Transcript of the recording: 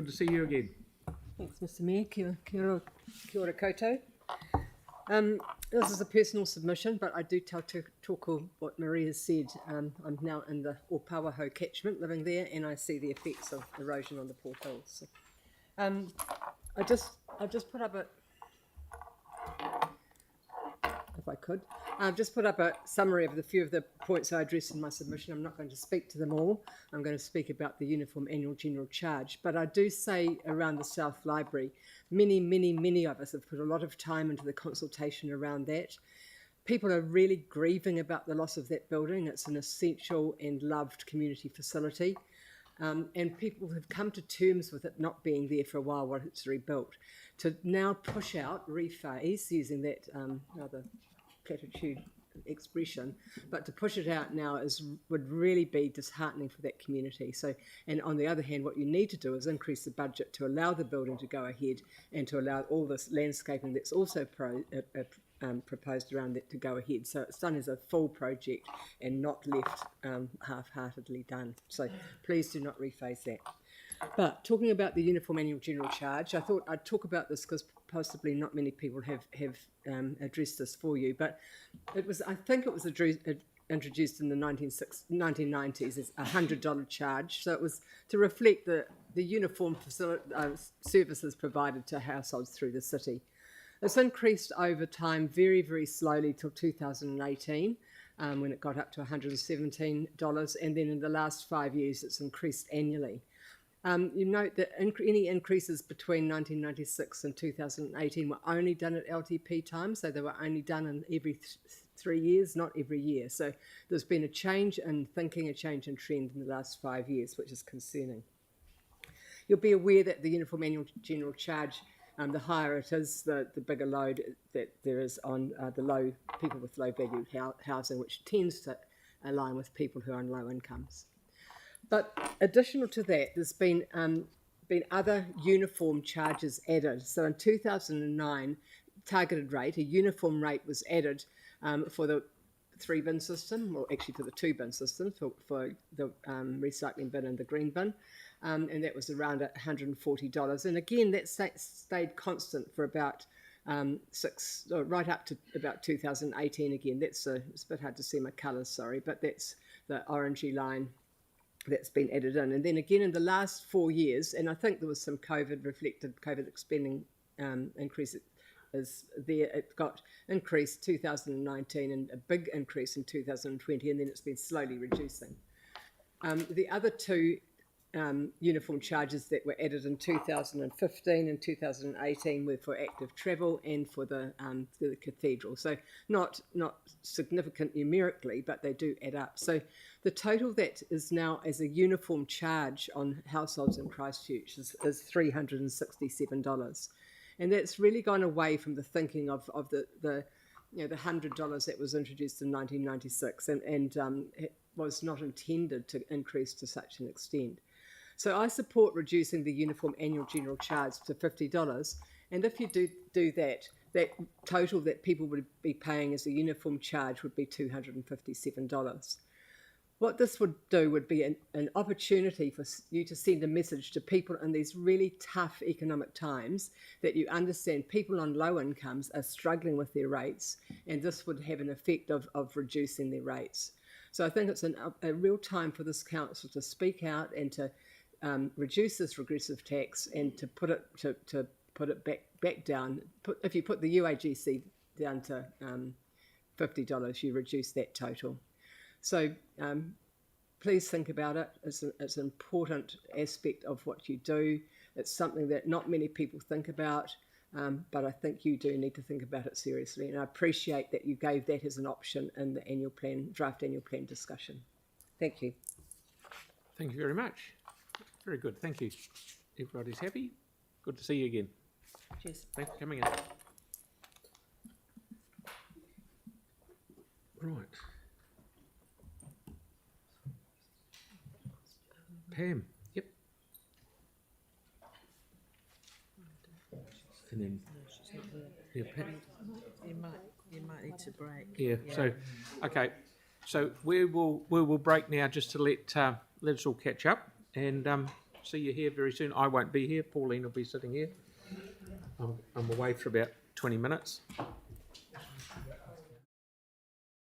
Good to see you again. Thanks, Mr Mayor. Kia ora koutou. This is a personal submission, but I do tell tōku what Marie has said. I'm now in the Ōpāwaho catchment, living there, and I see the effects of erosion on the Port Hills. So, I just put up a, if I could, I've just put up a summary of the few of the points I addressed in my submission. I'm not going to speak to them all. I'm going to speak about the Uniform Annual General Charge. But I do say around the South Library, many of us have put a lot of time into the consultation around that. People are really grieving about the loss of that building. It's an essential and loved community facility. And people have come to terms with it not being there for a while while it's rebuilt. To now push out, rephase, using that rather platitude expression, but to push it out now would really be disheartening for that community. So, and on the other hand, what you need to do is increase the budget to allow the building to go ahead and to allow all this landscaping that's also proposed around that to go ahead. So it's done as a full project and not left half-heartedly done. So please do not rephase that. But talking about the Uniform Annual General Charge, I thought I'd talk about this because possibly not many people have addressed this for you. But I think it was introduced in the 1990s as a $100 charge. So it was to reflect the uniform services provided to households through the city. It's increased over time very, very slowly till 2018 when it got up to $117. And then in the last 5 years, it's increased annually. You note that any increases between 1996 and 2018 were only done at LTP time, so they were only done in every 3 years, not every year. So there's been a change in thinking, a change in trend in the last 5 years, which is concerning. You'll be aware that the Uniform Annual General Charge, the higher it is, the bigger load that there is on the people with low value housing, which tends to align with people who are on low incomes. But additional to that, there's been other uniform charges added. So in 2009, targeted rate, a uniform rate was added for the 3-bin system, or actually for the 2-bin system, for the recycling bin and the green bin, and that was around $140. And again, that stayed constant for about right up to about 2018 again. It's a bit hard to see my colours, sorry, but that's the orangey line that's been added in. And then again in the last 4 years, and I think there was some COVID expending increase is there, it got increased 2019 and a big increase in 2020, and then it's been slowly reducing. The other two uniform charges that were added in 2015 and 2018 were for active travel and for the cathedral. So not significant numerically, but they do add up. So the total that is now as a uniform charge on households in Christchurch is $367. And that's really gone away from the thinking of the $100 that was introduced in 1996 and it was not intended to increase to such an extent. So I support reducing the Uniform Annual General Charge to $50, and if you do that, that total that people would be paying as a uniform charge would be $257. What this would do would be an opportunity for you to send a message to people in these really tough economic times that you understand people on low incomes are struggling with their rates, and this would have an effect of reducing their rates. So I think it's a real time for this council to speak out and to reduce this regressive tax and to put it back down. If you put the UAGC down to $50, you reduce that total. So please think about it. It's an important aspect of what you do. It's something that not many people think about, but I think you do need to think about it seriously. And I appreciate that you gave that as an option in the annual plan, draft annual plan discussion. Thank you. Thank you very much. Very good. Thank you. Everybody's happy? Good to see you again. Cheers. Thanks for coming in. Right. Pam. Yep. And then yeah, Pam. You might need to break. Yeah. So, okay. So we will break now just to let us all catch up, and see you here very soon. I won't be here. Pauline will be sitting here. I'm away for about 20 minutes.